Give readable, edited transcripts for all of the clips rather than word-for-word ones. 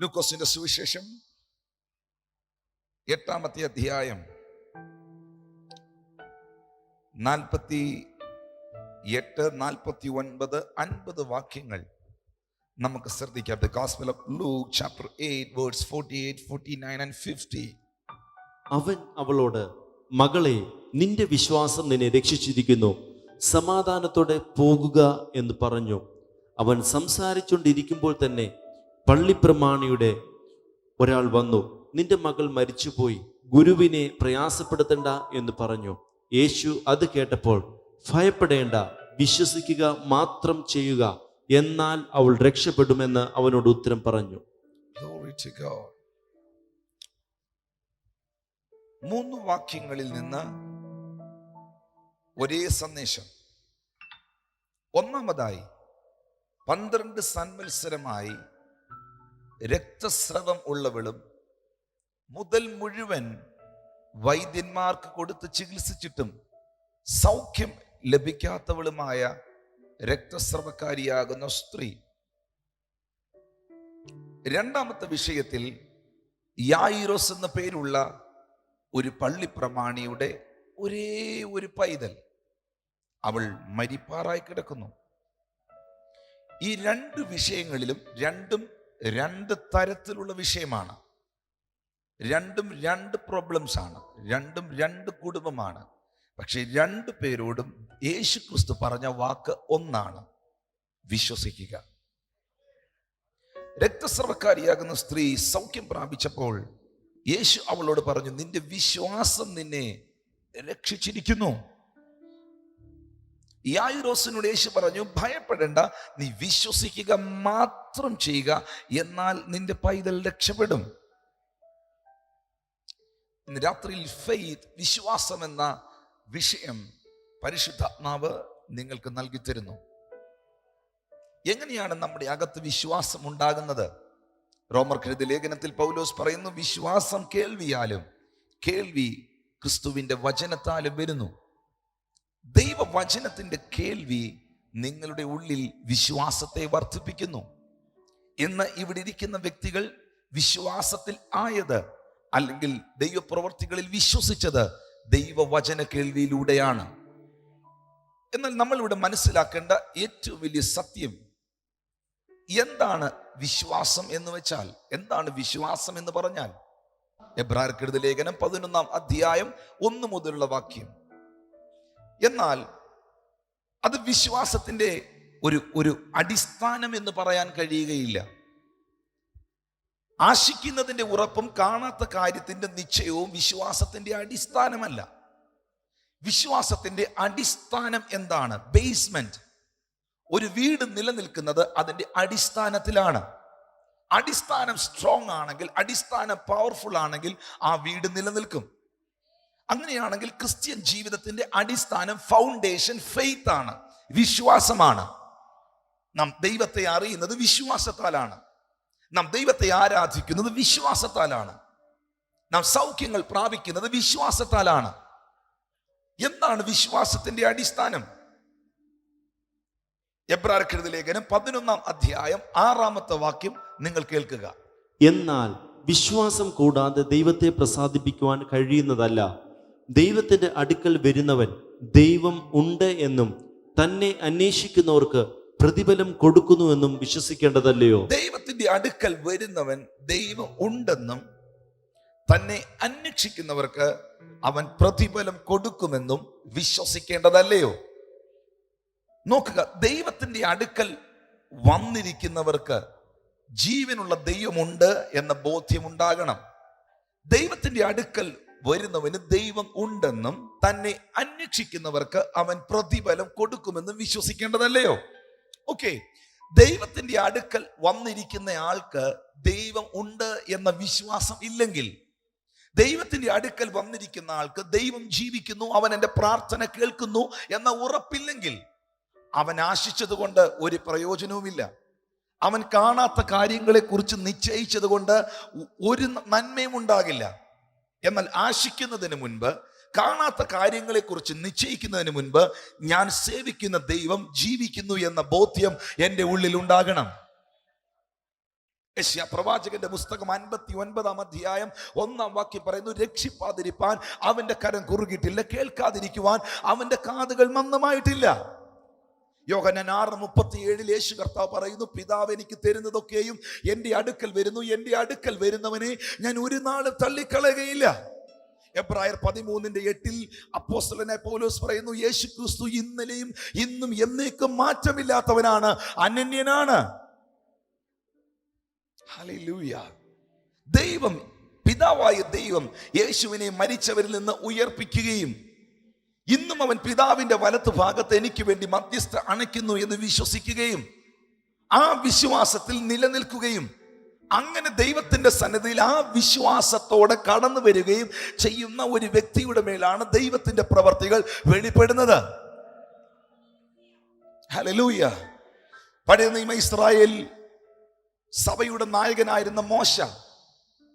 ലൂക്കോസിന്റെ സുവിശേഷം 8-ാമത്തെ അധ്യായം 48, 49, 50 വാക്യങ്ങൾ നമുക്ക് ശ്രദ്ധിക്കാം. The Gospel of Luke chapter 8 verse 48, 49 and 50. അവൻ അവളോട്, മകളെ, നിന്റെ വിശ്വാസം നിന്നെ രക്ഷിച്ചിരിക്കുന്നു, സമാധാനത്തോടെ പോകുക എന്ന് പറഞ്ഞു. അവൻ സംസാരിച്ചുകൊണ്ടിരിക്കുമ്പോൾ തന്നെ പള്ളിപ്രമാണിയുടെ ഒരാൾ വന്നു, നിന്റെ മകൾ മരിച്ചുപോയി, ഗുരുവിനെ പ്രയാസപ്പെടുത്തണ്ട എന്ന് പറഞ്ഞു. യേശു അത് കേട്ടപ്പോൾ, ഭയപ്പെടേണ്ട, വിശ്വസിക്കുക മാത്രം ചെയ്യുക, എന്നാൽ അവൾ രക്ഷപ്പെടുമെന്ന് അവനോട് ഉത്തരം പറഞ്ഞു. Glory to God. 3 വാക്യങ്ങളിൽ നിന്ന് ഒരേ സന്ദേശം. ഒന്നാമതായി, 12 സംവത്സരമായി രക്തസ്രവം ഉള്ളവളും മുതൽ മുഴുവൻ വൈദ്യന്മാർക്ക് കൊടുത്ത് ചികിത്സിച്ചിട്ടും സൗഖ്യം ലഭിക്കാത്തവളുമായ രക്തസ്രവക്കാരിയാകുന്ന സ്ത്രീ. രണ്ടാമത്തെ വിഷയത്തിൽ യായിറോസ് എന്ന പേരുള്ള ഒരു പള്ളിപ്രമാണിയുടെ ഒരേ ഒരു പൈതൽ, അവൾ മരിപ്പാറായി കിടക്കുന്നു. ഈ 2 വിഷയങ്ങളിലും രണ്ടും 2 തരത്തിലുള്ള വിഷയമാണ്. രണ്ടും 2 പ്രോബ്ലംസ് ആണ്. രണ്ടും 2 കുടുംബമാണ്. പക്ഷെ 2 പേരോടും യേശു ക്രിസ്തു പറഞ്ഞ വാക്ക് ഒന്നാണ്: വിശ്വസിക്കുക. രക്തസ്രവക്കാരിയാകുന്ന സ്ത്രീ സൗഖ്യം പ്രാപിച്ചപ്പോൾ യേശു അവളോട് പറഞ്ഞു, നിന്റെ വിശ്വാസം നിന്നെ രക്ഷിച്ചിരിക്കുന്നു. യായിറോസിനോട് യേശു പറഞ്ഞു, ഭയപ്പെടേണ്ട, നീ വിശ്വസിക്കുക മാത്രം ചെയ്യുക, എന്നാൽ നിന്റെ പൈതൽ രക്ഷപ്പെടും. ഇന്ന് രാത്രിയിൽ ഫെയ്ത്ത്, വിശ്വാസം എന്ന വിഷയം പരിശുദ്ധാത്മാവ് നിങ്ങൾക്ക് നൽകി തരുന്നു. എങ്ങനെയാണ് നമ്മുടെ അകത്ത് വിശ്വാസം ഉണ്ടാകുന്നത്? റോമർക്കെഴുതിയ ലേഖനത്തിൽ പൗലോസ് പറയുന്നു, വിശ്വാസം കേൾവിയാലും കേൾവി ക്രിസ്തുവിന്റെ വചനത്താലും വരുന്നു. ദൈവവചനത്തിന്റെ കേൾവി നിങ്ങളുടെ ഉള്ളിൽ വിശ്വാസത്തെ വർദ്ധിപ്പിക്കുന്നു. ഇന്ന് ഇവിടെ ഇരിക്കുന്ന വ്യക്തികൾ വിശ്വാസത്തിൽ ആയത്, അല്ലെങ്കിൽ ദൈവപ്രവർത്തികളിൽ വിശ്വസിച്ചത് ദൈവവചന കേൾവിയിലൂടെയാണ്. എന്നാൽ നമ്മൾ ഇവിടെ മനസ്സിലാക്കേണ്ട ഏറ്റവും വലിയ സത്യം, എന്താണ് വിശ്വാസം എന്ന് വെച്ചാൽ? എന്താണ് വിശ്വാസം എന്ന് പറഞ്ഞാൽ? എബ്രായർക്കെഴുതിയ ലേഖനം 11-ാം അധ്യായം 1 മുതലുള്ള വാക്യം. എന്നാൽ അത് വിശ്വാസത്തിന്റെ ഒരു അടിസ്ഥാനം എന്ന് പറയാൻ കഴിയുകയില്ല. ആശിക്കുന്നതിന്റെ ഉറപ്പും കാണാത്ത കാര്യത്തിന്റെ നിശ്ചയവും വിശ്വാസത്തിന്റെ അടിസ്ഥാനമല്ല. വിശ്വാസത്തിന്റെ അടിസ്ഥാനം എന്താണ്? ബേസ്മെന്റ്. ഒരു വീട് നിലനിൽക്കുന്നത് അതിന്റെ അടിസ്ഥാനത്തിലാണ്. അടിസ്ഥാനം സ്ട്രോങ് ആണെങ്കിൽ, അടിസ്ഥാനം പവർഫുൾ ആണെങ്കിൽ ആ വീട് നിലനിൽക്കും. അങ്ങനെയാണെങ്കിൽ ക്രിസ്ത്യൻ ജീവിതത്തിന്റെ അടിസ്ഥാനം, ഫൗണ്ടേഷൻ ഫെയ്ത്ത് ആണ്, വിശ്വാസമാണ്. നാം ദൈവത്തെ അറിയുന്നത് വിശ്വാസത്താലാണ്. നാം ദൈവത്തെ ആരാധിക്കുന്നത് വിശ്വാസത്താലാണ്. നാം സൗഖ്യങ്ങൾ പ്രാപിക്കുന്നത് വിശ്വാസത്താലാണ്. എന്താണ് വിശ്വാസത്തിന്റെ അടിസ്ഥാനം? എബ്രായർക്കെഴുതിയ ലേഖനം 11-ാം അധ്യായം 6-ാമത്തെ വാക്യം നിങ്ങൾ കേൾക്കുക. എന്നാൽ വിശ്വാസം കൂടാതെ ദൈവത്തെ പ്രസാദിപ്പിക്കുവാൻ കഴിയുന്നതല്ല. ദൈവത്തിന്റെ അടുക്കൽ വരുന്നവൻ ദൈവം ഉണ്ട് എന്നും തന്നെ അന്വേഷിക്കുന്നവർക്ക് പ്രതിഫലം കൊടുക്കുന്നുവെന്നും വിശ്വസിക്കേണ്ടതല്ലയോ? ദൈവത്തിന്റെ അടുക്കൽ വരുന്നവൻ ദൈവം ഉണ്ടെന്നും തന്നെ അന്വേഷിക്കുന്നവർക്ക് അവൻ പ്രതിഫലം കൊടുക്കുമെന്നും വിശ്വസിക്കേണ്ടതല്ലയോ? നോക്കുക, ദൈവത്തിന്റെ അടുക്കൽ വന്നിരിക്കുന്നവർക്ക് ജീവനുള്ള ദൈവമുണ്ട് എന്ന ബോധ്യമുണ്ടാകണം. ദൈവത്തിന്റെ അടുക്കൽ വരുന്നവന് ദൈവം ഉണ്ടെന്നും തന്നെ അന്വേഷിക്കുന്നവർക്ക് അവൻ പ്രതിഫലം കൊടുക്കുമെന്നും വിശ്വസിക്കേണ്ടതല്ലയോ? ഓക്കെ, ദൈവത്തിന്റെ അടുക്കൽ വന്നിരിക്കുന്ന ആൾക്ക് ദൈവം ഉണ്ട് എന്ന വിശ്വാസം ഇല്ലെങ്കിൽ, ദൈവത്തിന്റെ അടുക്കൽ വന്നിരിക്കുന്ന ആൾക്ക് ദൈവം ജീവിക്കുന്നു, അവൻ എൻ്റെ പ്രാർത്ഥന കേൾക്കുന്നു എന്ന ഉറപ്പില്ലെങ്കിൽ, അവൻ ആശിച്ചത് കൊണ്ട് ഒരു പ്രയോജനവുമില്ല. അവൻ കാണാത്ത കാര്യങ്ങളെ കുറിച്ച് നിശ്ചയിച്ചത് കൊണ്ട് ഒരു നന്മയും ഉണ്ടാകില്ല. എന്നാൽ ആശിക്കുന്നതിന് മുൻപ്, കാണാത്ത കാര്യങ്ങളെക്കുറിച്ച് നിശ്ചയിക്കുന്നതിന് മുൻപ്, ഞാൻ സേവിക്കുന്ന ദൈവം ജീവിക്കുന്നു എന്ന ബോധ്യം എൻ്റെ ഉള്ളിൽ ഉണ്ടാകണം. യെശയ്യാ പ്രവാചകന്റെ പുസ്തകം 59 അധ്യായം 1 വാക്യം പറയുന്നു, രക്ഷിപ്പാതിരിപ്പാൻ അവന്റെ കരം കുറുകിയിട്ടില്ല, കേൾക്കാതിരിക്കുവാൻ അവന്റെ കാതുകൾ മന്ദമായിട്ടില്ല. യോഹന്നാൻ 6:37 യേശു കർത്താവ് പറയുന്നു, പിതാവ് എനിക്ക് തരുന്നതൊക്കെയും എൻ്റെ അടുക്കൽ വരുന്നു, എൻ്റെ അടുക്കൽ വരുന്നവനെ ഞാൻ ഒരു നാളും തള്ളിക്കളയുകയില്ല. എബ്രായർ 13:8 അപ്പോസ്തലനായ പൗലോസ് പറയുന്നു, യേശു ക്രിസ്തു ഇന്നലെയും ഇന്നും എന്നേക്കും മാറ്റമില്ലാത്തവനാണ്, അനന്യനാണ്. ഹല്ലേലൂയ. ദൈവം, പിതാവായ ദൈവം യേശുവിനെ മരിച്ചവരിൽ നിന്ന് ഉയർപ്പിക്കുകയും ഇന്നും അവൻ പിതാവിന്റെ വലത്ത് ഭാഗത്ത് എനിക്ക് വേണ്ടി മധ്യസ്ഥ അണയ്ക്കുന്നു എന്ന് വിശ്വസിക്കുകയും ആ വിശ്വാസത്തിൽ നിലനിൽക്കുകയും അങ്ങനെ ദൈവത്തിന്റെ സന്നിധിയിൽ ആ വിശ്വാസത്തോടെ കടന്നു വരികയും ചെയ്യുന്ന ഒരു വ്യക്തിയുടെ മേലാണ് ദൈവത്തിന്റെ പ്രവർത്തികൾ വെളിപ്പെടുന്നത്. ഹല്ലേലൂയ. പഴയ നിയമ ഇസ്രായേൽ സഭയുടെ നായകനായിരുന്ന മോശ,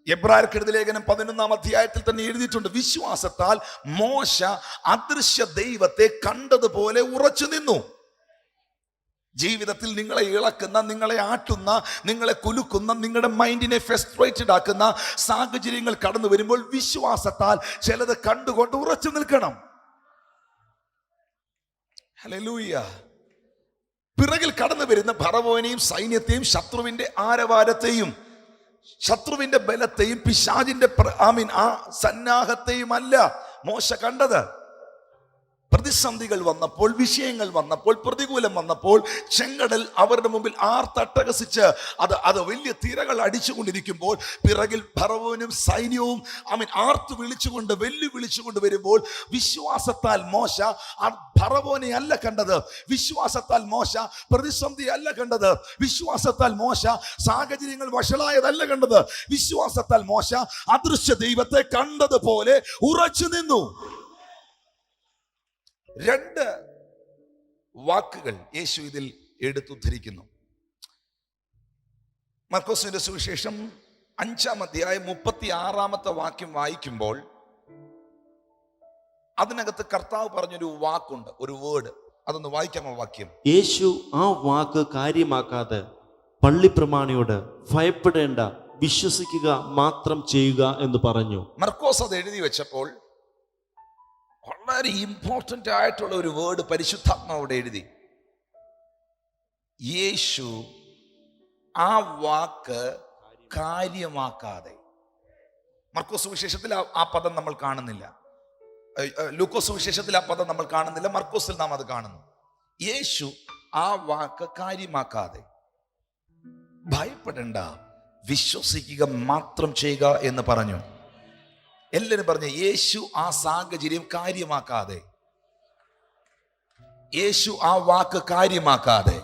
എബ്രായർക്കെഴുതിയ ലേഖനം 11 അധ്യായത്തിൽ തന്നെ എഴുതിയിട്ടുണ്ട്, വിശ്വാസത്താൽ മോശ അദൃശ്യ ദൈവത്തെ കണ്ടതുപോലെ ഉറച്ചു നിന്നു. ജീവിതത്തിൽ നിങ്ങളെ ഇളക്കുന്ന, നിങ്ങളെ ആട്ടുന്ന, നിങ്ങളെ കുലുക്കുന്ന, നിങ്ങളുടെ മൈൻഡിനെ ഫ്രസ്ട്രേറ്റഡ് ആക്കുന്ന സാഹചര്യങ്ങൾ കടന്നു വരുമ്പോൾ വിശ്വാസത്താൽ ചിലത് കണ്ടുകൊണ്ട് ഉറച്ചു നിൽക്കണം. ഹല്ലേലൂയ. പിറകിൽ കടന്നു വരുന്ന ഫറവോനെയും സൈന്യത്തെയും ശത്രുവിന്റെ ആരവാരത്തെയും ശത്രുവിന്റെ ബലത്തെയും പിശാചിന്റെ ആ സന്നാഹത്തെയും അല്ല മോശ കണ്ടത്. പ്രതിസന്ധികൾ വന്നപ്പോൾ, വിഷയങ്ങൾ വന്നപ്പോൾ, പ്രതികൂലം വന്നപ്പോൾ ചെങ്കടൽ അവരുടെ മുമ്പിൽ ആർത്തട്ടഹസിച്ച് അത് വലിയ തിരകൾ അടിച്ചുകൊണ്ടിരിക്കുമ്പോൾ പിറകിൽ ഫറവോനും സൈന്യവും ആർത്തു വിളിച്ചുകൊണ്ട് വെല്ലുവിളിച്ചുകൊണ്ട് വരുമ്പോൾ വിശ്വാസത്താൽ മോശ ഫറവോനെ അല്ല കണ്ടത്, വിശ്വാസത്താൽ മോശ പ്രതിസന്ധി അല്ല കണ്ടത്, വിശ്വാസത്താൽ മോശ സാഹചര്യങ്ങൾ വഷളായതല്ല കണ്ടത്, വിശ്വാസത്താൽ മോശ അദൃശ്യ ദൈവത്തെ കണ്ടതുപോലെ ഉറച്ചു നിന്നു. 2 വാക്കുകൾ യേശു ഇതിൽ എടുത്തുദ്ധരിക്കുന്നു. മർക്കോസിന്റെ സുവിശേഷം 5 അധ്യായം 36 വാക്യം വായിക്കുമ്പോൾ അതിനകത്ത് കർത്താവ് പറഞ്ഞൊരു വാക്കുണ്ട്, ഒരു വേർഡ്. അതൊന്ന് വായിക്കാമോ വാക്യം? യേശു ആ വാക്ക് കാര്യമാക്കാതെ പള്ളിപ്രമാണിയോട് ഭയപ്പെടേണ്ട, വിശ്വസിക്കുക മാത്രം ചെയ്യുക എന്ന് പറഞ്ഞു. മർക്കോസ് അത് എഴുതി വെച്ചപ്പോൾ വളരെ ഇമ്പോർട്ടൻ്റ് ആയിട്ടുള്ള ഒരു വേർഡ് പരിശുദ്ധാത്മാവോടെ എഴുതി. യേശു ആ വാക്ക് കാര്യമാക്കാതെ. മർക്കോസ് സുവിശേഷത്തിൽ ആ പദം നമ്മൾ കാണുന്നില്ല, ലൂക്കോസ് സുവിശേഷത്തിൽ ആ പദം നമ്മൾ കാണുന്നില്ല, മർക്കോസിൽ നാം അത് കാണുന്നു. യേശു ആ വാക്ക് കാര്യമാക്കാതെ, ഭയപ്പെടേണ്ട, വിശ്വസിക്കുക മാത്രം ചെയ്യുക എന്ന് പറഞ്ഞു. എല്ലാവരും പറഞ്ഞു, യേശു ആ സാഹചര്യം കാര്യമാക്കാതെ, യേശു ആ വാക്ക് കാര്യമാക്കാതെ,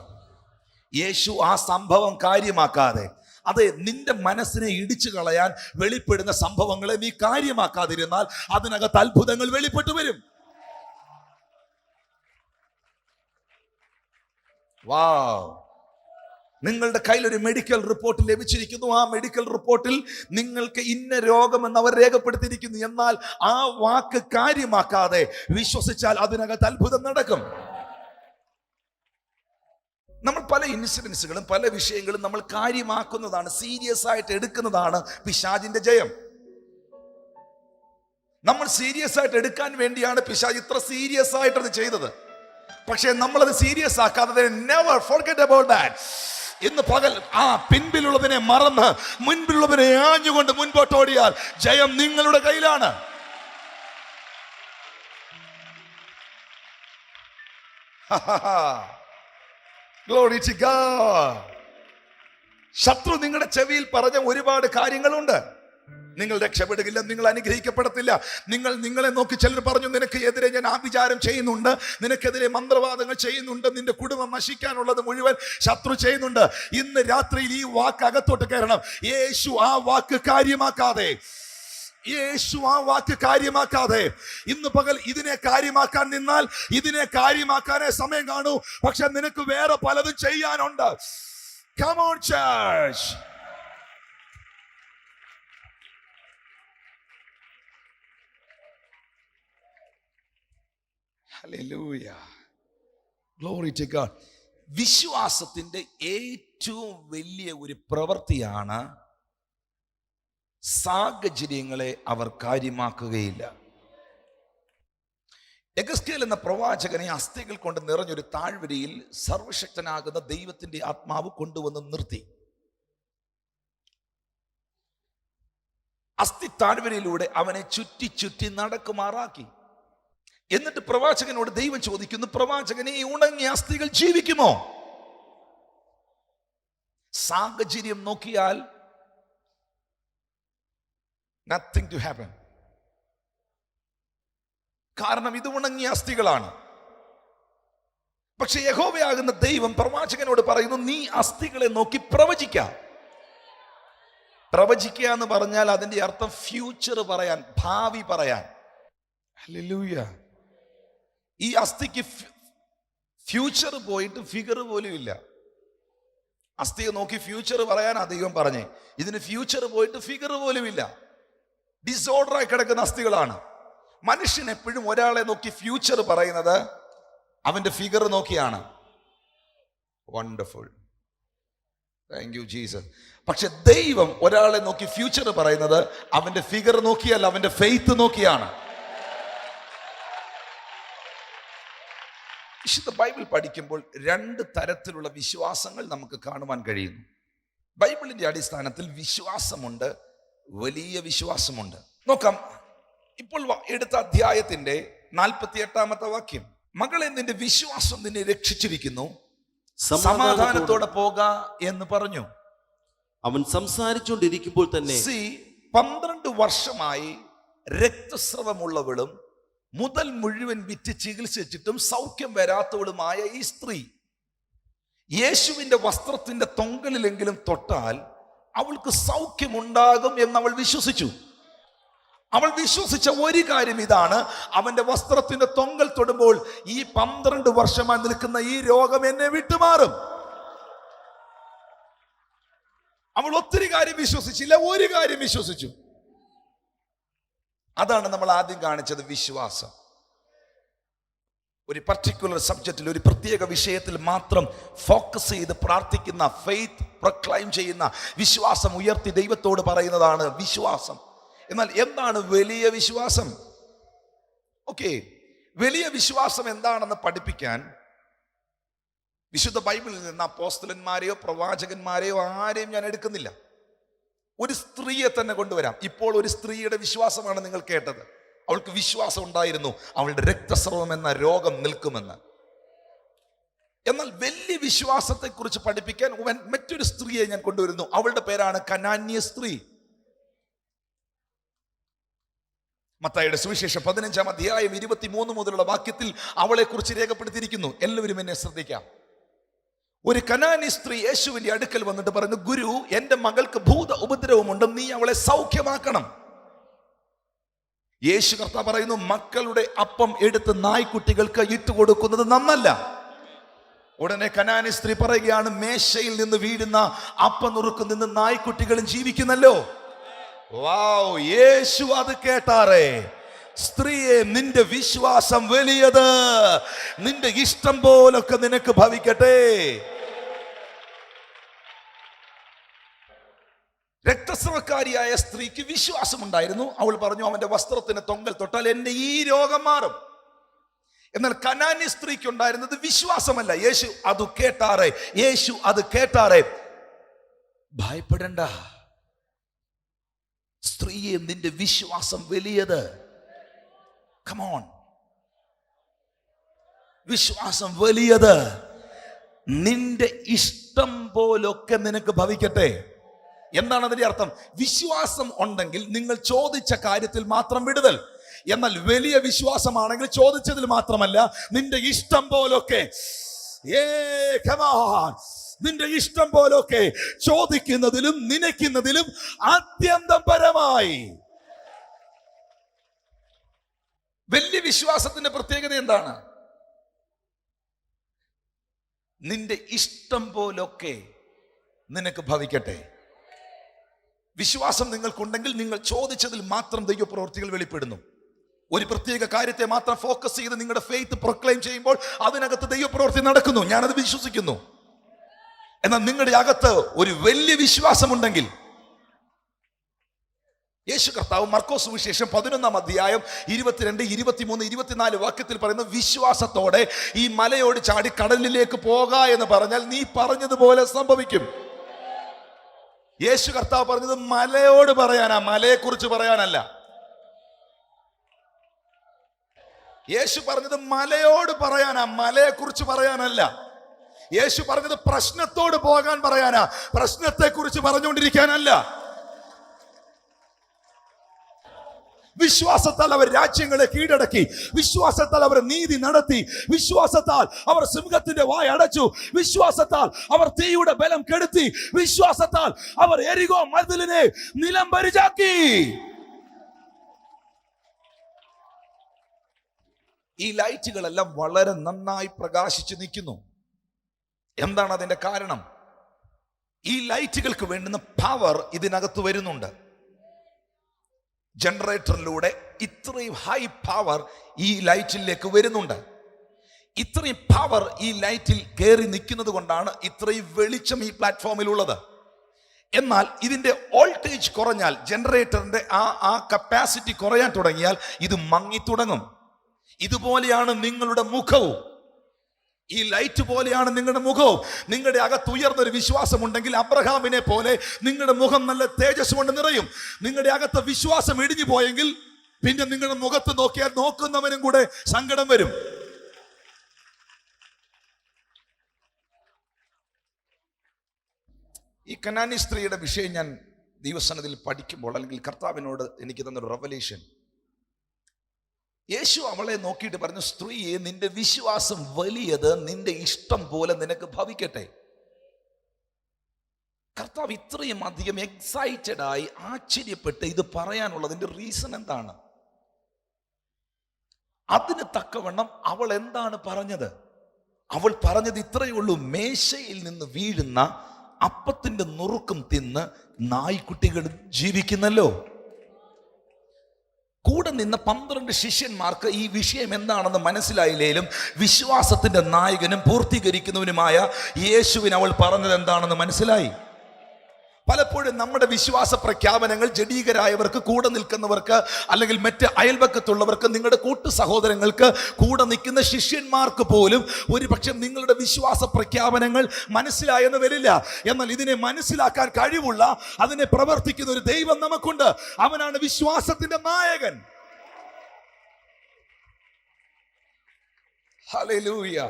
യേശു ആ സംഭവം കാര്യമാക്കാതെ. അതെ, നിന്റെ മനസ്സിനെ ഇടിച്ചു കളയാൻ വെളിപ്പെടുന്ന സംഭവങ്ങളെ നീ കാര്യമാക്കാതിരുന്നാൽ അതിനകത്ത് അത്ഭുതങ്ങൾ വെളിപ്പെട്ടു വരും. വാവ്. നിങ്ങളുടെ കയ്യിൽ ഒരു മെഡിക്കൽ റിപ്പോർട്ട് ലഭിച്ചിരിക്കുന്നു. ആ മെഡിക്കൽ റിപ്പോർട്ടിൽ നിങ്ങൾക്ക് ഇന്ന രോഗമെന്ന് അവർ രേഖപ്പെടുത്തിയിരിക്കുന്നു. എന്നാൽ ആ വാക്ക് കാര്യമാക്കാതെ വിശ്വസിച്ചാൽ അതിനകത്ത് അത്ഭുതം നടക്കും. നമ്മൾ പല ഇൻസിഡൻസുകളും പല വിഷയങ്ങളും നമ്മൾ കാര്യമാക്കുന്നതാണ്, സീരിയസ് ആയിട്ട് എടുക്കുന്നതാണ് പിശാചിന്റെ ജയം. നമ്മൾ സീരിയസ് ആയിട്ട് എടുക്കാൻ വേണ്ടിയാണ് പിശാച് ഇത്ര സീരിയസ് ആയിട്ട് അത് ചെയ്തത്. പക്ഷെ നമ്മളത് സീരിയസ് ആക്കാതെ നെവർ ഫോർഗെറ്റ് അബൌട്ട് ദാറ്റ്. ഇന്ന് പകൽ ആ പിൻപിലുള്ളതിനെ മറന്ന് മുൻപിലുള്ളതിനെ ആഞ്ഞുകൊണ്ട് മുൻപോട്ട് ഓടിയാൽ ജയം നിങ്ങളുടെ കയ്യിലാണ്. Glory to God. ശത്രു നിങ്ങളുടെ ചെവിയിൽ പറഞ്ഞ ഒരുപാട് കാര്യങ്ങളുണ്ട്. നിങ്ങൾ രക്ഷപ്പെടുകയില്ല, നിങ്ങൾ അനുഗ്രഹിക്കപ്പെടത്തില്ല. നിങ്ങളെ നോക്കി ചിലർ പറഞ്ഞു, നിനക്ക് എതിരെ ഞാൻ ആഭിചാരം ചെയ്യുന്നുണ്ട്, നിനക്കെതിരെ മന്ത്രവാദങ്ങൾ ചെയ്യുന്നുണ്ട്, നിന്റെ കുടുംബം നശിക്കാനുള്ളത് മുഴുവൻ ശത്രു ചെയ്യുന്നുണ്ട്. ഇന്ന് രാത്രിയിൽ ഈ വാക്ക് അകത്തോട്ട് കയറണം. യേശു ആ വാക്ക് കാര്യമാക്കാതെ, യേശു ആ വാക്ക് കാര്യമാക്കാതെ. ഇന്ന് പകൽ ഇതിനെ കാര്യമാക്കാൻ നിന്നാൽ ഇതിനെ കാര്യമാക്കാനേ സമയം കാണൂ. പക്ഷെ നിനക്ക് വേറെ പലതും ചെയ്യാനുണ്ട്. Come on church. Hallelujah. Glory to God. വിശ്വാസത്തിന്റെ ഏറ്റവും വലിയ ഒരു പ്രവൃത്തിയാണ് സാഹചര്യങ്ങളെ അവർ കാര്യമാക്കുകയില്ല. എഗസ്കേൽ എന്ന പ്രവാചകനെ അസ്ഥികൾ കൊണ്ട് നിറഞ്ഞൊരു താഴ്വരയിൽ സർവശക്തനാകുന്ന ദൈവത്തിന്റെ ആത്മാവ് കൊണ്ടുവന്ന് നിർത്തി. അസ്ഥി താഴ്വരയിലൂടെ അവനെ ചുറ്റി ചുറ്റി നടക്കുമാറാക്കി. എന്നിട്ട് പ്രവാചകനോട് ദൈവം ചോദിക്കുന്നു, പ്രവാചകനെ, ഈ ഉണങ്ങിയ അസ്ഥികൾ ജീവിക്കുമോ? സാഹചര്യം നോക്കിയാൽ നത്തിങ് ടു ഹാപ്പൻ. കാരണം ഇത് ഉണങ്ങിയ അസ്ഥികളാണ്. പക്ഷെ യഹോവയാകുന്ന ദൈവം പ്രവാചകനോട് പറയുന്നു, നീ അസ്ഥികളെ നോക്കി പ്രവചിക്കാം. പ്രവചിക്കുക എന്ന് പറഞ്ഞാൽ അതിന്റെ അർത്ഥം ഫ്യൂച്ചർ പറയാൻ, ഭാവി പറയാൻ. ഹല്ലേലൂയ. ഈ അസ്ഥിക്ക് ഫ്യൂച്ചർ പോയിട്ട് ഫിഗർ പോലും ഇല്ല. അസ്ഥിയെ നോക്കി ഫ്യൂച്ചർ പറയാൻ ദൈവം പറഞ്ഞേ. ഇതിന് ഫ്യൂച്ചർ പോയിട്ട് ഫിഗർ പോലും ഇല്ല. ഡിസോർഡറായി കിടക്കുന്ന അസ്ഥികളാണ്. മനുഷ്യൻ എപ്പോഴും ഒരാളെ നോക്കി ഫ്യൂച്ചർ പറയുന്നത് അവന്റെ ഫിഗർ നോക്കിയാണ്. Wonderful, thank you Jesus. പക്ഷെ ദൈവം ഒരാളെ നോക്കി ഫ്യൂച്ചർ പറയുന്നത് അവന്റെ ഫിഗർ നോക്കിയല്ല, അവന്റെ ഫെയ്ത്ത് നോക്കിയാണ്. വിശുദ്ധ ബൈബിൾ പഠിക്കുമ്പോൾ രണ്ട് തരത്തിലുള്ള വിശ്വാസങ്ങൾ നമുക്ക് കാണുവാൻ കഴിയുന്നു. ബൈബിളിന്റെ അടിസ്ഥാനത്തിൽ വിശ്വാസമുണ്ട്, വലിയ വിശ്വാസമുണ്ട്. നോക്കാം, ഇപ്പോൾ എടുത്ത അധ്യായത്തിന്റെ 48-ാമത്തെ വാക്യം. മകളെ, നിന്റെ വിശ്വാസം നിന്നെ രക്ഷിച്ചിരിക്കുന്നു, സമാധാനത്തോടെ പോക എന്ന് പറഞ്ഞു. അവൻ സംസാരിച്ചുകൊണ്ടിരിക്കുമ്പോൾ തന്നെ 12 വർഷമായി രക്തസ്രവമുള്ളവളും മുതൽ മുഴുവൻ വിറ്റ് ചികിത്സിച്ചിട്ടും സൗഖ്യം വരാത്തവളുമായ ഈ സ്ത്രീ യേശുവിന്റെ വസ്ത്രത്തിന്റെ തൊങ്കലിലെങ്കിലും തൊട്ടാൽ അവൾക്ക് സൗഖ്യമുണ്ടാകും എന്നവൾ വിശ്വസിച്ചു. അവൾ വിശ്വസിച്ച ഒരു കാര്യം ഇതാണ്, അവന്റെ വസ്ത്രത്തിന്റെ തൊങ്കൽ തൊടുമ്പോൾ ഈ 12 വർഷമായി നിൽക്കുന്ന ഈ രോഗം എന്നെ വിട്ടുമാറും. അവൾ ഒത്തിരി കാര്യം വിശ്വസിച്ചില്ല, ഒരു കാര്യം വിശ്വസിച്ചു. അതാണ് നമ്മൾ ആദ്യം കാണിച്ചത്, വിശ്വാസം. ഒരു പർട്ടിക്കുലർ സബ്ജക്റ്റിൽ, ഒരു പ്രത്യേക വിഷയത്തിൽ മാത്രം ഫോക്കസ് ചെയ്ത് പ്രാർത്ഥിക്കുന്ന, ഫെയ്ത്ത് പ്രൊക്ലൈം ചെയ്യുന്ന, വിശ്വാസം ഉയർത്തി ദൈവത്തോട് പറയുന്നതാണ് വിശ്വാസം. എന്നാൽ എന്താണ് വലിയ വിശ്വാസം? ഓക്കെ, വലിയ വിശ്വാസം എന്താണെന്ന് പഠിപ്പിക്കാൻ വിശുദ്ധ ബൈബിളിൽ നിന്ന് അപ്പോസ്തലന്മാരെയോ പ്രവാചകന്മാരെയോ ആരെയും ഞാൻ എടുക്കുന്നില്ല. ഒരു സ്ത്രീയെ തന്നെ കൊണ്ടുവരാം. ഇപ്പോൾ ഒരു സ്ത്രീയുടെ വിശ്വാസമാണ് നിങ്ങൾ കേട്ടത്. അവൾക്ക് വിശ്വാസം ഉണ്ടായിരുന്നു അവളുടെ രക്തസ്രവം എന്ന രോഗം നിൽക്കുമെന്ന്. എന്നാൽ വലിയ വിശ്വാസത്തെക്കുറിച്ച് പഠിപ്പിക്കാൻ മറ്റൊരു സ്ത്രീയെ ഞാൻ കൊണ്ടുവരുന്നു. അവളുടെ പേരാണ് കനാന്യ സ്ത്രീ. മത്തായിയുടെ സുവിശേഷം 15-ാം അധ്യായം 23 മുതലുള്ള വാക്യത്തിൽ അവളെ കുറിച്ച് രേഖപ്പെടുത്തിയിരിക്കുന്നു. എല്ലാവരും എന്നെ ശ്രദ്ധിക്കാം. ഒരു കനാനി സ്ത്രീ യേശുവിന്റെ അടുക്കൽ വന്നിട്ട് പറഞ്ഞു, ഗുരു, എന്റെ മകൾക്ക് ഭൂത ഉപദ്രവമുണ്ട്, നീ അവളെ സൗഖ്യമാക്കണം. യേശു കർത്താവ് പറയുന്നു, മക്കളുടെ അപ്പം എടുത്ത് നായ്ക്കുട്ടികൾക്ക് ഇട്ടുകൊടുക്കുന്നത് നന്നല്ല. ഉടനെ കനാനി സ്ത്രീ പറയുകയാണ്, മേശയിൽ നിന്ന് വീഴുന്ന അപ്പം നുറുക്ക് നിന്ന് നായ്ക്കുട്ടികളും ജീവിക്കുന്നല്ലോ. വാവ്, യേശു അത് കേട്ടാറേ, സ്ത്രീയെ, നിന്റെ വിശ്വാസം വലിയത്, നിന്റെ ഇഷ്ടം പോലൊക്കെ നിനക്ക് ഭവിക്കട്ടെ. രക്തസ്രവക്കാരിയായ സ്ത്രീക്ക് വിശ്വാസമുണ്ടായിരുന്നു. അവൾ പറഞ്ഞു, അവന്റെ വസ്ത്രത്തിന് തൊങ്കൽ തൊട്ടാൽ എന്റെ ഈ രോഗം മാറും. എന്നാൽ കനാന്യ സ്ത്രീക്ക് ഉണ്ടായിരുന്നത് വിശ്വാസമല്ല. യേശു അത് കേട്ടാറേ, ഭയപ്പെടണ്ട സ്ത്രീയെ, നിന്റെ വിശ്വാസം വലിയത്. Come on. വിശ്വാസം വലിയത്, നിന്റെ ഇഷ്ടം പോലൊക്കെ നിനക്ക് ഭവിക്കട്ടെ. എന്താണ് അതിന്റെ അർത്ഥം? വിശ്വാസം ഉണ്ടെങ്കിൽ നിങ്ങൾ ചോദിച്ച കാര്യത്തിൽ മാത്രം വിടുതൽ. എന്നാൽ വലിയ വിശ്വാസമാണെങ്കിൽ ചോദിച്ചതിൽ മാത്രമല്ല, നിന്റെ ഇഷ്ടം പോലൊക്കെ, നിന്റെ ഇഷ്ടം പോലൊക്കെ ചോദിക്കുന്നതിലും നനയ്ക്കുന്നതിലും ആദ്യന്തം പരമായി. വലിയ വിശ്വാസത്തിന്റെ പ്രത്യേകത എന്താണ്? നിന്റെ ഇഷ്ടം പോലൊക്കെ നിനക്ക് ഭവിക്കട്ടെ. വിശ്വാസം നിങ്ങൾക്കുണ്ടെങ്കിൽ നിങ്ങൾ ചോദിച്ചതിൽ മാത്രം ദൈവപ്രവൃത്തികൾ വെളിപ്പെടുന്നു. ഒരു പ്രത്യേക കാര്യത്തെ മാത്രം ഫോക്കസ് ചെയ്ത് നിങ്ങളുടെ ഫെയ്ത്ത് പ്രൊക്ലെയിം ചെയ്യുമ്പോൾ അതിനകത്ത് ദൈവപ്രവൃത്തി നടക്കുന്നു. ഞാനത് വിശ്വസിക്കുന്നു. എന്നാൽ നിങ്ങളുടെ അകത്ത് ഒരു വലിയ വിശ്വാസമുണ്ടെങ്കിൽ, യേശു കർത്താവ് മർക്കോസ് സുവിശേഷം 11-ാം അധ്യായം 22, 23, 24 വാക്യത്തിൽ പറയുന്ന വിശ്വാസത്തോടെ ഈ മലയോട് ചാടി കടലിലേക്ക് പോക എന്ന് പറഞ്ഞാൽ നീ പറഞ്ഞതുപോലെ സംഭവിക്കും. യേശു കർത്താവ് പറഞ്ഞത് മലയോട് പറയാനാ, മലയെക്കുറിച്ച് പറയാനല്ല. യേശു പറഞ്ഞത് മലയോട് പറയാനാ, മലയെക്കുറിച്ച് പറയാനല്ല. യേശു പറഞ്ഞത് പ്രശ്നത്തോട് പോകാൻ പറയാനാ, പ്രശ്നത്തെക്കുറിച്ച് പറഞ്ഞുകൊണ്ടിരിക്കാനല്ല. വിശ്വാസത്താൽ അവർ രാജ്യങ്ങളെ കീഴടക്കി, വിശ്വാസത്താൽ അവർ നീതി നടത്തി, വിശ്വാസത്താൽ അവർ സിംഹത്തിന്റെ വായ അടച്ചു, വിശ്വാസത്താൽ അവർ തീയുടെ ബലം കെടുത്തി, വിശ്വാസത്താൽ അവർ എരികോ മതിലിനെ നിലം പരിചാക്കി. ഈ ലൈറ്റുകളെല്ലാം വളരെ നന്നായി പ്രകാശിച്ചു നിൽക്കുന്നു. എന്താണ് അതിന്റെ കാരണം? ഈ ലൈറ്റുകൾക്ക് വേണ്ടുന്ന പവർ ഇതിനകത്ത് വരുന്നുണ്ട്. ജനറേറ്ററിലൂടെ ഇത്രയും ഹൈ പവർ ഈ ലൈറ്റിലേക്ക് വരുന്നുണ്ട്. ഇത്രയും പവർ ഈ ലൈറ്റിൽ കയറി നിൽക്കുന്നത് കൊണ്ടാണ് ഇത്രയും വെളിച്ചം ഈ പ്ലാറ്റ്ഫോമിലുള്ളത്. എന്നാൽ ഇതിന്റെ വോൾട്ടേജ് കുറഞ്ഞാൽ, ജനറേറ്ററിന്റെ ആ കപ്പാസിറ്റി കുറയാൻ തുടങ്ങിയാൽ ഇത് മങ്ങി തുടങ്ങും. ഇതുപോലെയാണ് നിങ്ങളുടെ മുഖവും. ഈ ലൈറ്റ് പോലെയാണ് നിങ്ങളുടെ മുഖവും. നിങ്ങളുടെ അകത്ത് ഉയർന്നൊരു വിശ്വാസമുണ്ടെങ്കിൽ അബ്രഹാമിനെ പോലെ നിങ്ങളുടെ മുഖം നല്ല തേജസ് കൊണ്ട് നിറയും. നിങ്ങളുടെ അകത്ത് വിശ്വാസം ഇടിഞ്ഞു പോയെങ്കിൽ പിന്നെ നിങ്ങളുടെ മുഖത്ത് നോക്കിയാൽ നോക്കുന്നവനും കൂടെ സങ്കടം വരും. ഈ കനാനി സ്ത്രീയുടെ വിഷയം ഞാൻ ദൈവസന്നിധിയിൽ പഠിക്കുമ്പോൾ, അല്ലെങ്കിൽ കർത്താവിനോട് എനിക്ക് തന്നൊരു റെവലേഷൻ, യേശു അവളെ നോക്കിയിട്ട് പറഞ്ഞു, സ്ത്രീയെ, നിന്റെ വിശ്വാസം വലിയത്, നിന്റെ ഇഷ്ടം പോലെ നിനക്ക് ഭവിക്കട്ടെ. കർത്താവ് ഇത്രയും അധികം എക്സൈറ്റഡ് ആയി, ആശ്ചര്യപ്പെട്ട് ഇത് പറയാനുള്ളതിന്റെ റീസൺ എന്താണ്? അതിന് തക്കവണ്ണം അവൾ എന്താണ് പറഞ്ഞത്? അവൾ പറഞ്ഞത് ഇത്രയേ ഉള്ളൂ: മേശയിൽ നിന്ന് വീഴുന്ന അപ്പത്തിന്റെ നുറുക്കും തിന്ന് നായ്ക്കുട്ടികൾ ജീവിക്കുന്നല്ലോ. കൂടെ നിന്ന 12 ശിഷ്യന്മാർക്ക് ഈ വിഷയം എന്താണെന്ന് മനസ്സിലായില്ലേലും വിശ്വാസത്തിന്റെ നായകനും പൂർത്തീകരിക്കുന്നവനുമായ യേശുവിന് അവൾ പറഞ്ഞത് എന്താണെന്ന് മനസ്സിലായി. പലപ്പോഴും നമ്മുടെ വിശ്വാസ പ്രഖ്യാപനങ്ങൾ ജഡീകരായവർക്ക്, കൂടെ നിൽക്കുന്നവർക്ക്, അല്ലെങ്കിൽ മറ്റ് അയൽവക്കത്തുള്ളവർക്ക്, നിങ്ങളുടെ കൂട്ടു സഹോദരങ്ങൾക്ക്, കൂടെ നിൽക്കുന്ന ശിഷ്യന്മാർക്ക് പോലും ഒരുപക്ഷെ നിങ്ങളുടെ വിശ്വാസ പ്രഖ്യാപനങ്ങൾ മനസ്സിലായെന്ന് വരില്ല. എന്നാൽ ഇതിനെ മനസ്സിലാക്കാൻ കഴിവുള്ള, അതിനെ പ്രവർത്തിക്കുന്ന ഒരു ദൈവം നമുക്കുണ്ട്. അവനാണ് വിശ്വാസത്തിന്റെ നായകൻ. ഹല്ലേലൂയ.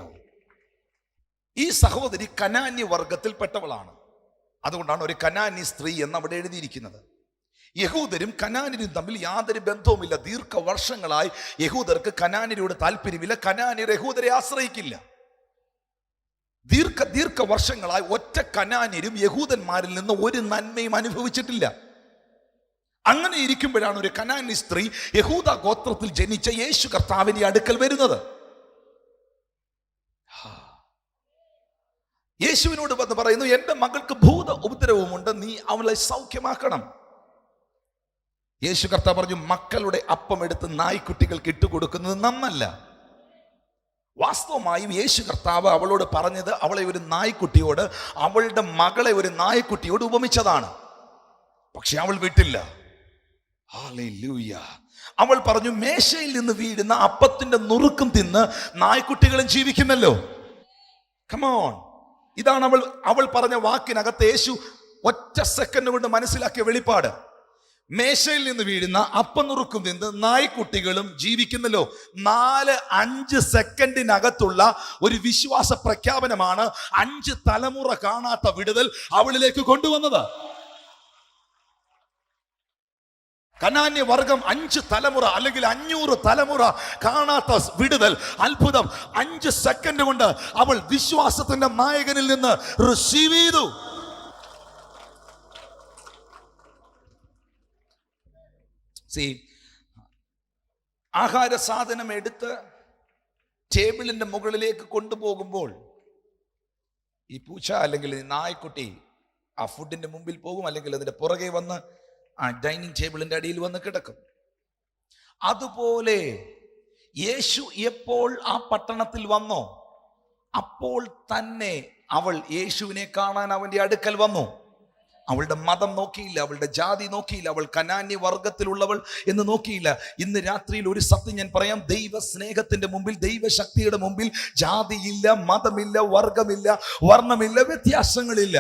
ഈ സഹോദരി കനാന്യ വർഗത്തിൽപ്പെട്ടവളാണ്. അതുകൊണ്ടാണ് ഒരു കനാനി സ്ത്രീ എന്ന് അവിടെ എഴുതിയിരിക്കുന്നത്. യഹൂദരും കനാന്യരും തമ്മിൽ യാതൊരു ബന്ധവുമില്ല. ദീർഘവർഷങ്ങളായി യഹൂദർക്ക് കനാന്യരോട് താല്പര്യമില്ല. കനാന്യർ യഹൂദരെ ആശ്രയിക്കില്ല. ദീർഘവർഷങ്ങളായി ഒറ്റ കനാന്യരും യഹൂദന്മാരിൽ നിന്ന് ഒരു നന്മയും അനുഭവിച്ചിട്ടില്ല. അങ്ങനെ ഇരിക്കുമ്പോഴാണ് ഒരു കനാന്യ സ്ത്രീ യഹൂദ ഗോത്രത്തിൽ ജനിച്ച യേശു കർത്താവിന്റെ അടുക്കൽ വരുന്നത്. യേശുവിനോട് വന്ന് പറയുന്നു, എൻ്റെ മകൾക്ക് ഭൂത ഉപദ്രവമുണ്ട്, നീ അവളെ സൗഖ്യമാക്കണം. യേശു കർത്താവ് പറഞ്ഞു, മക്കളുടെ അപ്പം എടുത്ത് നായ്ക്കുട്ടികൾക്ക് ഇട്ടുകൊടുക്കുന്നത് നന്നല്ല. വാസ്തവമായും യേശു കർത്താവ് അവളോട് പറഞ്ഞത് അവളെ ഒരു നായ്ക്കുട്ടിയോട്, അവളുടെ മകളെ ഒരു നായ്ക്കുട്ടിയോട് ഉപമിച്ചതാണ്. പക്ഷെ അവൾ വിട്ടില്ല. ഹല്ലേലൂയ. അവൾ പറഞ്ഞു, മേശയിൽ നിന്ന് വീഴുന്ന അപ്പത്തിന്റെ നുറുക്കും തിന്ന് നായ്ക്കുട്ടികളും ജീവിക്കുന്നല്ലോ. കമോൺ. ഇതാണ് അവൾ പറഞ്ഞ വാക്കിനകത്ത് യേശു ഒറ്റ സെക്കൻഡ് കൊണ്ട് മനസ്സിലാക്കിയ വെളിപ്പാട്. മേശയിൽ നിന്ന് വീഴുന്ന അപ്പനുറുക്കും നിന്ന് നായ്ക്കുട്ടികളും ജീവിക്കുന്നല്ലോ. 4-5 സെക്കൻഡിനകത്തുള്ള ഒരു വിശ്വാസ പ്രഖ്യാപനമാണ് 5 തലമുറ കാണാത്ത വിടുതൽ അവളിലേക്ക് കൊണ്ടുവന്നത്. കനാന്യ വർഗം 5 തലമുറ അല്ലെങ്കിൽ 500 തലമുറ കാണാത്ത വിടുതൽ, അത്ഭുതം 5 സെക്കൻഡ് കൊണ്ട് അവൾ വിശ്വാസത്തിന്റെ നായകനിൽ നിന്ന് റിസീവ് ചെയ്തു. ആഹാര സാധനം എടുത്ത് ടേബിളിന്റെ മുകളിലേക്ക് കൊണ്ടുപോകുമ്പോൾ ഈ പൂച്ച അല്ലെങ്കിൽ നായ്ക്കുട്ടി ആ ഫുഡിന്റെ മുമ്പിൽ പോകും, അല്ലെങ്കിൽ അതിന്റെ പുറകെ വന്ന് ആ ഡൈനിങ് ടേബിളിന്റെ അടിയിൽ വന്ന് കിടക്കും. അതുപോലെ യേശു എപ്പോൾ ആ പട്ടണത്തിൽ വന്നോ അപ്പോൾ തന്നെ അവൾ യേശുവിനെ കാണാൻ അവന്റെ അടുക്കൽ വന്നു. അവളുടെ മതം നോക്കിയില്ല, അവളുടെ ജാതി നോക്കിയില്ല, അവൾ കനാന്യ വർഗത്തിലുള്ളവൾ എന്ന് നോക്കിയില്ല. ഇന്ന് രാത്രിയിൽ ഒരു സത്യം ഞാൻ പറയാം, ദൈവ സ്നേഹത്തിന്റെ മുമ്പിൽ, ദൈവശക്തിയുടെ മുമ്പിൽ ജാതിയില്ല, മതമില്ല, വർഗമില്ല, വർണ്ണമില്ല, വ്യത്യാസങ്ങളില്ല.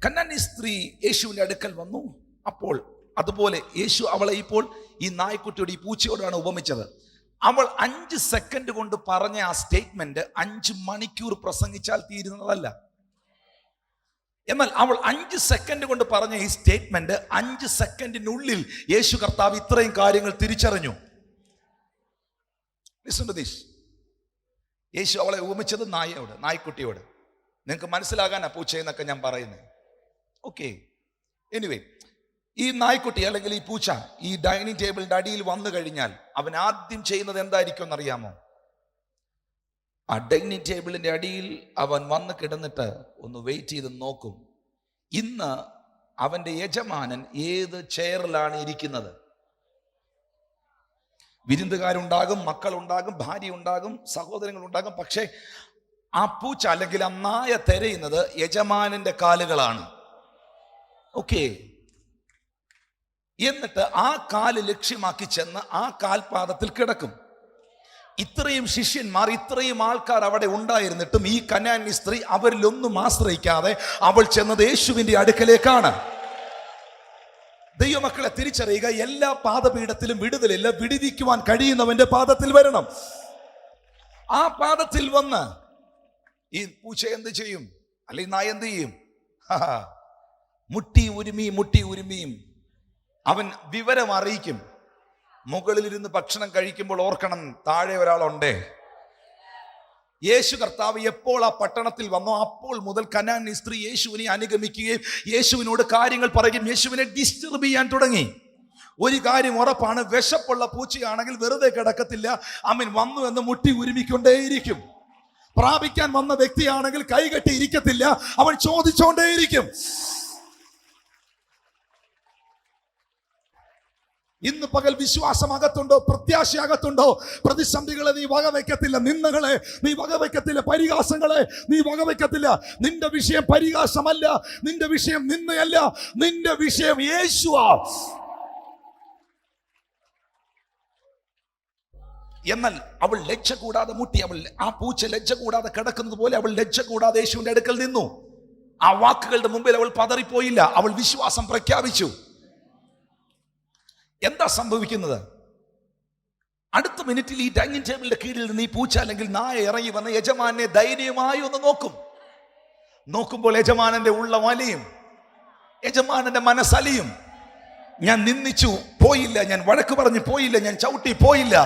കനാന്യ സ്ത്രീ യേശുവിന്റെ അടുക്കൽ വന്നു. അപ്പോൾ അതുപോലെ യേശു അവളെ ഇപ്പോൾ ഈ നായ്ക്കുട്ടിയോട്, ഈ പൂച്ചയോടാണ് ഉപമിച്ചത്. അവൾ 5 സെക്കൻഡ് കൊണ്ട് പറഞ്ഞ ആ സ്റ്റേറ്റ്മെന്റ് 5 മണിക്കൂർ പ്രസംഗിച്ചാൽ തീരുന്നതല്ല. എന്നാൽ അവൾ 5 സെക്കൻഡ് കൊണ്ട് പറഞ്ഞ ഈ സ്റ്റേറ്റ്മെന്റ് 5 സെക്കൻഡിനുള്ളിൽ യേശു കർത്താവ് ഇത്രയും കാര്യങ്ങൾ തിരിച്ചറിഞ്ഞു. Listen to this. യേശു അവളെ ഉപമിച്ചത് നായ്ക്കുട്ടിയോട്. നിങ്ങൾക്ക് മനസ്സിലാകാനാ പൂച്ചയെന്നൊക്കെ ഞാൻ പറയുന്നത്. ഓക്കെ, എനിവേ, ഈ നായ്ക്കുട്ടി അല്ലെങ്കിൽ ഈ പൂച്ച ഈ ഡൈനിങ് ടേബിളിന്റെ അടിയിൽ വന്നു കഴിഞ്ഞാൽ അവൻ ആദ്യം ചെയ്യുന്നത് എന്തായിരിക്കും എന്നറിയാമോ? ആ ഡൈനിങ് ടേബിളിന്റെ അടിയിൽ അവൻ വന്ന് കിടന്നിട്ട് ഒന്ന് വെയിറ്റ് ചെയ്ത് നോക്കും, ഇന്ന് അവന്റെ യജമാനൻ ഏത് ചെയറിലാണ് ഇരിക്കുന്നത്. വിരുന്നുകാരുണ്ടാകും, മക്കളുണ്ടാകും, ഭാര്യ ഉണ്ടാകും, സഹോദരങ്ങൾ ഉണ്ടാകും. പക്ഷേ ആ പൂച്ച അല്ലെങ്കിൽ ആ നായ തിരയുന്നത് യജമാനന്റെ കാലുകളാണ്. ഓക്കെ, എന്നിട്ട് ആ കാല് ലക്ഷ്യമാക്കി ചെന്ന് ആ കാൽപാദത്തിൽ കിടക്കും. ഇത്രയും ശിഷ്യന്മാർ, ഇത്രയും ആൾക്കാർ അവിടെ ഉണ്ടായിരുന്നിട്ടും ഈ കനാന്യ സ്ത്രീ അവരിലൊന്നും ആശ്രയിക്കാതെ അവൾ ചെന്നത് യേശുവിന്റെ അടുക്കലേക്കാണ്. ദൈവമക്കളെ തിരിച്ചറിയുക, എല്ലാ പാദപീഠത്തിലും വിടുതലില്ല, വിടുവിക്കുവാൻ കഴിയുന്നവന്റെ പാദത്തിൽ വരണം. ആ പാദത്തിൽ വന്ന് ഈ പൂച്ച എന്ത് ചെയ്യും, അല്ലെങ്കിൽ നായ എന്ത് ചെയ്യും? മുട്ടി ഉരുമിയും അവൻ വിവരം അറിയിക്കും. മുകളിലിരുന്ന് ഭക്ഷണം കഴിക്കുമ്പോൾ ഓർക്കണം, താഴെ ഒരാളുണ്ടേ. യേശു കർത്താവ് എപ്പോൾ ആ പട്ടണത്തിൽ വന്നോ അപ്പോൾ മുതൽ കനാന്യ സ്ത്രീ യേശുവിനെ അനുഗമിക്കുകയും യേശുവിനോട് കാര്യങ്ങൾ പറയുകയും യേശുവിനെ ഡിസ്റ്റർബ് ചെയ്യാൻ തുടങ്ങി. ഒരു കാര്യം ഉറപ്പാണ്, വിശപ്പുള്ള പൂച്ചയാണെങ്കിൽ വെറുതെ കിടക്കത്തില്ല. അവൻ വന്നു എന്ന് മുട്ടി ഉരുമിക്കൊണ്ടേയിരിക്കും. പ്രാപിക്കാൻ വന്ന വ്യക്തിയാണെങ്കിൽ കൈകെട്ടി ഇരിക്കത്തില്ല, അവൻ ചോദിച്ചോണ്ടേയിരിക്കും. ഇന്ന് പകൽ വിശ്വാസം അകത്തുണ്ടോ? പ്രത്യാശ അകത്തുണ്ടോ? പ്രതിസന്ധികളെ നീ വകവയ്ക്കത്തില്ല, നിന്ദകളെ നീ വകവയ്ക്കത്തില്ല, പരിഹാസങ്ങളെ നീ വകവയ്ക്കത്തില്ല. നിന്റെ വിഷയം പരിഹാസമല്ല, നിന്റെ വിഷയം നിന്ദയല്ല, നിന്റെ വിഷയം യേശുവാ. എന്നാൽ അവൾ ലജ്ജ കൂടാതെ മുട്ടി. ആ പൂച്ച ലജ്ജ കൂടാതെ കിടക്കുന്നത് പോലെ അവൾ ലജ്ജ കൂടാതെ യേശുവിന്റെ അടുക്കൽ നിന്നു. ആ വാക്കുകളുടെ മുമ്പിൽ അവൾ പതറിപ്പോയില്ല, അവൾ വിശ്വാസം പ്രഖ്യാപിച്ചു. എന്താ സംഭവിക്കുന്നത്? അടുത്ത മിനിറ്റിൽ ഈ ഡൈനിങ് ടേബിളിന്റെ കീഴിൽ നിന്ന് ഈ പൂച്ച അല്ലെങ്കിൽ നായ ഇറങ്ങി വന്ന് യജമാനെ ധൈര്യമായി ഒന്ന് നോക്കുമ്പോൾ യജമാനന്റെ ഉള്ള വലിയും, യജമാനന്റെ മനസ്സലിയും. ഞാൻ നിന്ദിച്ചു പോയില്ല, ഞാൻ വഴക്ക് പറഞ്ഞു പോയില്ല, ഞാൻ ചവിട്ടി പോയില്ല,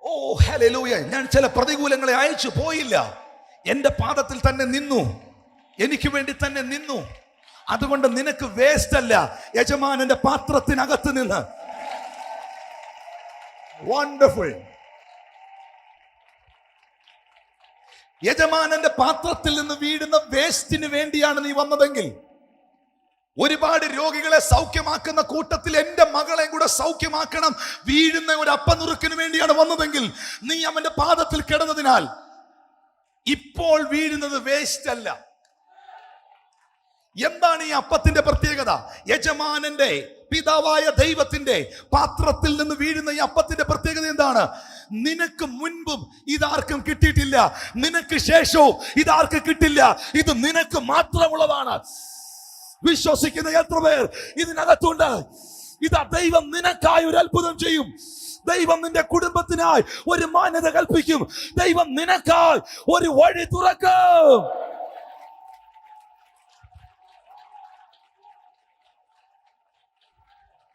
ഓ ഹല്ലേലൂയ, ഞാൻ ചില പ്രതികൂലങ്ങളെ അയച്ചു പോയില്ല, എന്റെ പാദത്തിൽ തന്നെ നിന്നു, എനിക്ക് വേണ്ടി തന്നെ നിന്നു. അതുകൊണ്ട് നിനക്ക് വേസ്റ്റ് അല്ല, യജമാനന്റെ പാത്രത്തിനകത്ത് നിന്ന്. വണ്ടർഫുൾ. യജമാനന്റെ പാത്രത്തിൽ നിന്ന് വീഴുന്ന വേസ്റ്റിന് വേണ്ടിയാണ് നീ വന്നതെങ്കിൽ, ഒരുപാട് രോഗികളെ സൗഖ്യമാക്കുന്ന കൂട്ടത്തിൽ എന്റെ മകളെ കൂടെ സൗഖ്യമാക്കണം, വീഴുന്ന ഒരു അപ്പനുറുക്കിന് വേണ്ടിയാണ് വന്നതെങ്കിൽ, നീ അവന്റെ പാദത്തിൽ കിടന്നതിനാൽ ഇപ്പോൾ വീഴുന്നത് വേസ്റ്റ് അല്ല. എന്താണ് ഈ അപ്പത്തിന്റെ പ്രത്യേകത? യജമാനന്റെ പിതാവായ ദൈവത്തിന്റെ പാത്രത്തിൽ നിന്ന് വീഴുന്ന ഈ അപ്പത്തിന്റെ പ്രത്യേകത എന്താണ്? നിനക്ക് മുൻപും ഇതാർക്കും കിട്ടിയിട്ടില്ല, നിനക്ക് ശേഷവും ഇതാർക്കും കിട്ടില്ല, ഇത് നിനക്ക് മാത്രമുള്ളതാണ്. വിശ്വസിക്കുന്ന എത്ര പേർ ഇതിനകത്തുണ്ട്? ഇതാ ദൈവം നിനക്കായി ഒരു അത്ഭുതം ചെയ്യും. ദൈവം നിന്റെ കുടുംബത്തിനായി ഒരു മാന്യത കൽപ്പിക്കും. ദൈവം നിനക്കായി ഒരു വഴി തുറക്കും.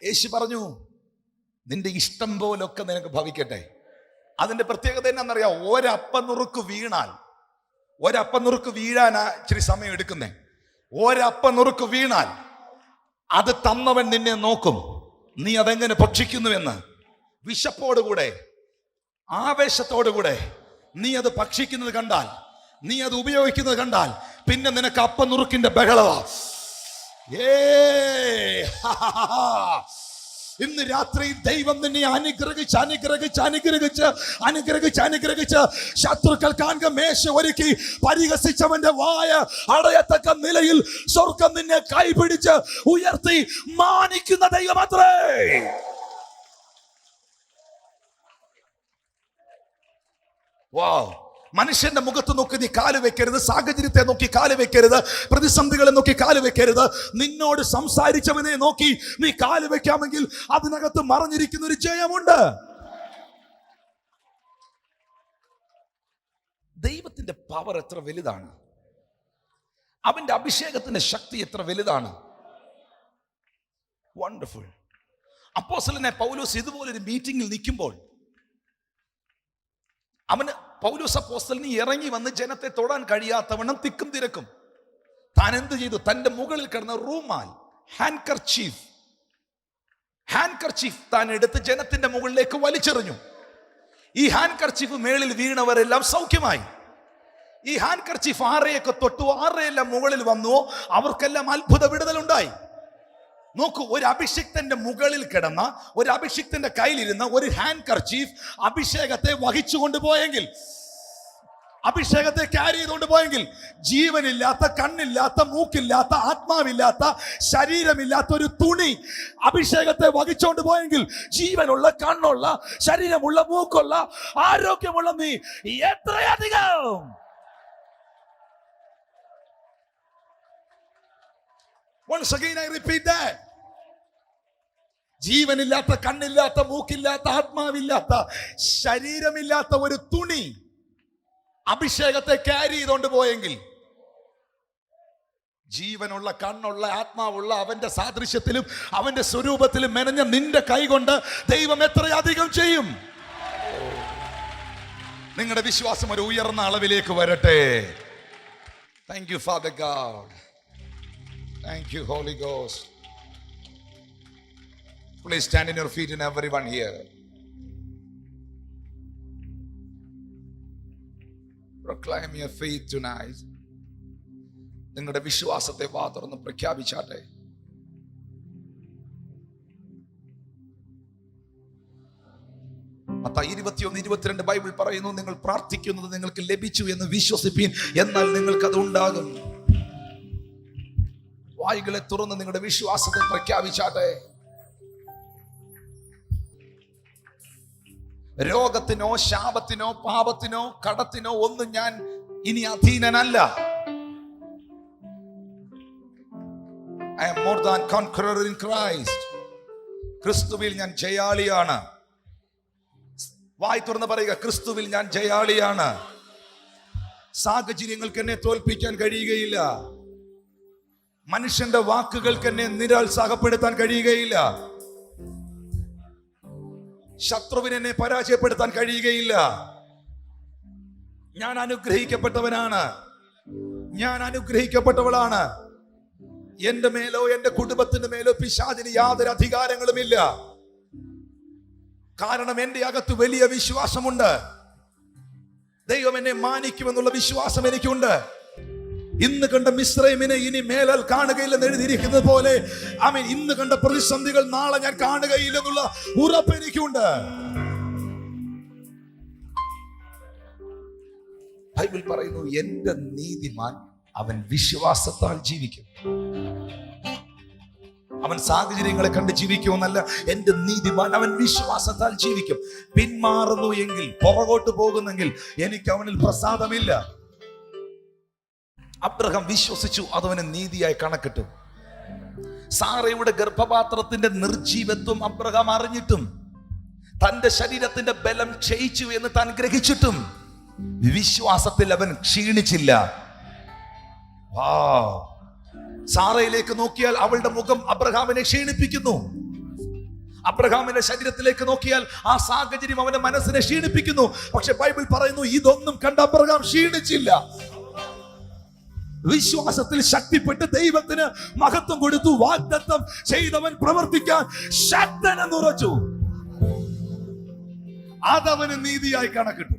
യേശു പറഞ്ഞു, നിന്റെ ഇഷ്ടം പോലൊക്കെ നിനക്ക് ഭവിക്കട്ടെ. അതിന്റെ പ്രത്യേകത എന്നാന്നറിയാം? ഒരപ്പനുറുക്ക് വീഴാനാ ഇച്ചിരി സമയം എടുക്കുന്നേ. ഒരപ്പനുറുക്ക് വീണാൽ അത് തന്നവൻ നിന്നെ നോക്കും, നീ അതെങ്ങനെ ഭക്ഷിക്കുന്നുവെന്ന്. വിശപ്പോടുകൂടെ, ആവേശത്തോടുകൂടെ നീ അത് ഭക്ഷിക്കുന്നത് കണ്ടാൽ, നീ അത് ഉപയോഗിക്കുന്നത് കണ്ടാൽ, പിന്നെ നിനക്ക് അപ്പനുറുക്കിന്റെ ബഹളവാ. ഇന്ന് രാത്രി ദൈവം നിന്നെ അനുഗ്രഹിച്ച് ശത്രുക്കൾ കാണുക മേശ ഒരുക്കി പരിഹസിച്ചവന്റെ വായ അടയത്തക്ക നിലയിൽ സ്വർഗം നിന്നെ കൈപിടിച്ച് ഉയർത്തി മാനിക്കുന്ന ദൈവമത്രേ. വാവ്. മനുഷ്യന്റെ മുഖത്ത് നോക്കി നീ കാല് വെക്കരുത്, സാഹചര്യത്തെ നോക്കി കാല് വെക്കരുത്, പ്രതിസന്ധികളെ നോക്കി കാല് വെക്കരുത്. നിന്നോട് സംസാരിച്ചവനെ നോക്കി നീ കാല് വെക്കാമെങ്കിൽ അതിനകത്ത് മറഞ്ഞിരിക്കുന്ന ഒരു ജയമുണ്ട്. ദൈവത്തിന്റെ പവർ എത്ര വലുതാണ്, അവന്റെ അഭിഷേകത്തിന്റെ ശക്തി എത്ര വലുതാണ്. വണ്ടർഫുൾ. അപ്പോസ്തലനായ പൗലോസ് ഇതുപോലൊരു മീറ്റിംഗിൽ നിൽക്കുമ്പോൾ അവന് പൗലോസ് അപ്പോസ്തലന് ഇറങ്ങി വന്ന് ജനത്തെ തൊടാൻ കഴിയാത്തവണ്ണം തിക്കും തിരക്കും. താൻ എന്ത് ചെയ്തു? തന്റെ മുകളിൽ കിടന്ന റൂമാൽ, ഹാൻകർച്ചീഫ് താൻ എടുത്ത് ജനത്തിന്റെ മുകളിലേക്ക് വലിച്ചെറിഞ്ഞു. ഈ ഹാൻകർച്ചീഫ് മേളിൽ വീണവരെല്ലാം സൗഖ്യമായി. ഈ ഹാൻകർച്ചീഫ് ആരെയൊക്കെ തൊട്ടു, ആരെയെല്ലാം മുകളിൽ വന്നുവോ അവർക്കെല്ലാം അത്ഭുത വിടുതലുണ്ടായി. നോക്കൂ, ഒരു അഭിഷിക്തന്റെ മുകളിൽ കിടന്ന, ഒരു അഭിഷിക്തന്റെ കയ്യിലിരുന്ന ഒരു ഹാൻകർച്ചീഫ് അഭിഷേകത്തെ വഹിച്ചു കൊണ്ടുപോയെങ്കിൽ, അഭിഷേകത്തെ ക്യാരി ചെയ്തുകൊണ്ട് പോയെങ്കിൽ, ജീവനില്ലാത്ത, കണ്ണില്ലാത്ത, മൂക്കില്ലാത്ത, ആത്മാവില്ലാത്ത, ശരീരമില്ലാത്ത ഒരു തുണി അഭിഷേകത്തെ വഹിച്ചുകൊണ്ട് പോയെങ്കിൽ, ജീവനുള്ള, കണ്ണുള്ള, ശരീരമുള്ള, മൂക്കുള്ള, ആരോഗ്യമുള്ള നീ എത്രയധികം. Once again I repeat that. ജീവനില്ലാത്ത, കണ്ണില്ലാത്ത, മൂക്കില്ലാത്ത, ആത്മാവില്ലാത്ത, ശരീരമില്ലാത്ത ഒരു തുണി അഭിഷേകത്തെ ക്യാരി ചെയ്തുകൊണ്ട് പോയെങ്കിൽ, ജീവനുള്ള, കണ്ണുള്ള, ആത്മാവുള്ള, അവന്റെ സാദൃശ്യത്തിലും അവന്റെ സ്വരൂപത്തിലും മെനഞ്ഞ നിന്റെ കൈ കൊണ്ട് ദൈവം എത്രയധികം ചെയ്യും. നിങ്ങളുടെ വിശ്വാസം ഒരു ഉയർന്ന അളവിലേക്ക് വരട്ടെ. Thank you, Father God. Thank you, Holy Ghost. Please stand in your feet and everyone here. Proclaim your faith tonight. നിങ്ങളുടെ വിശ്വാസത്തെ വാ തുറന്ന് പ്രഖ്യാപിച്ചാട്ടെ. മത്തായി 21:22 ബൈബിൾ പറയുന്നു, നിങ്ങൾ പ്രാർത്ഥിക്കുന്നത് നിങ്ങൾക്ക് ലഭിച്ചു എന്ന് വിശ്വസിപ്പീൻ, എന്നാൽ നിങ്ങൾക്ക് അത് ഉണ്ടാകും. വായുകളെ തുറന്ന് നിങ്ങളുടെ വിശ്വാസത്തെ പ്രഖ്യാപിച്ചാട്ടെ. രോഗത്തിനോ, ശാപത്തിനോ, പാപത്തിനോ, കടത്തിനോ ഒന്നും ഞാൻ ഇനി അധീനനല്ല. I am more than conqueror in Christ. ക്രിസ്തുവിൽ ഞാൻ ജയാളിയാണ്. വായ് തുറന്ന് പറയുക, ക്രിസ്തുവിൽ ഞാൻ ജയാളിയാണ്. സാഹചര്യങ്ങൾക്ക് എന്നെ തോൽപ്പിക്കാൻ കഴിയുകയില്ല. മനുഷ്യന്റെ വാക്കുകൾക്ക് എന്നെ നിരുത്സാഹപ്പെടുത്താൻ കഴിയുകയില്ല. ശത്രുവിനെ എന്നെ പരാജയപ്പെടുത്താൻ കഴിയുകയില്ല. ഞാൻ അനുഗ്രഹിക്കപ്പെട്ടവനാണ്, ഞാൻ അനുഗ്രഹിക്കപ്പെട്ടവളാണ്. എന്റെ മേലോ എന്റെ കുടുംബത്തിന്റെ മേലോ പിശാചിന് യാതൊരു അധികാരങ്ങളുമില്ല. കാരണം എന്റെ അകത്ത് വലിയ വിശ്വാസമുണ്ട്. ദൈവം എന്നെ മാനിക്കുമെന്നുള്ള വിശ്വാസം എനിക്കുണ്ട്. ഇന്ന് കണ്ട മിസ്രൈമിനെ ഇനി മേലാൽ കാണുകയില്ലെന്ന് എഴുതിയിരിക്കുന്നത് പോലെ, ആമേൻ, ഇന്ന് കണ്ട പ്രതിസന്ധികൾ നാളെ ഞാൻ കാണുകയില്ലെന്നുള്ള ഉറപ്പ് എനിക്കുണ്ട്. ബൈബിൾ പറയുന്നു, എന്റെ നീതിമാൻ അവൻ വിശ്വാസത്താൽ ജീവിക്കും. അവൻ സാഹചര്യങ്ങളെ കണ്ട് ജീവിക്കുമെന്നല്ല, എന്റെ നീതിമാൻ അവൻ വിശ്വാസത്താൽ ജീവിക്കും. പിന്മാറുന്നു എങ്കിൽ, പുറകോട്ട് പോകുന്നെങ്കിൽ എനിക്ക് അവനിൽ പ്രസാദമില്ല. അബ്രഹാം വിശ്വസിച്ചു, അതവന് നീതിയായി കണക്കിട്ടു. സാറയുടെ ഗർഭപാത്രത്തിന്റെ നിർജീവത്വം അബ്രഹാം അറിഞ്ഞിട്ടും, തന്റെ ശരീരത്തിന്റെ ബലം ക്ഷയിച്ചു എന്ന് താൻ ഗ്രഹിച്ചിട്ടും, വിശ്വാസത്തിൽ അവൻ ക്ഷീണിച്ചില്ല. സാറയിലേക്ക് നോക്കിയാൽ അവളുടെ മുഖം അബ്രഹാമിനെ ക്ഷീണിപ്പിക്കുന്നു. അബ്രഹാമിന്റെ ശരീരത്തിലേക്ക് നോക്കിയാൽ ആ സാഹചര്യം അവന്റെ മനസ്സിനെ ക്ഷീണിപ്പിക്കുന്നു. പക്ഷെ ബൈബിൾ പറയുന്നു, ഇതൊന്നും കണ്ട അബ്രഹാം ക്ഷീണിച്ചില്ല. വിശ്വാസത്തിൽ ശക്തിപ്പെട്ട് ദൈവത്തിന് മഹത്വം കൊടുത്തു. വാഗ്ദത്തം ചെയ്തവൻ പ്രവർത്തിക്കാൻ ശക്തനെന്നുറച്ചു. അതവന് നീതിയായി കണക്കിട്ടു.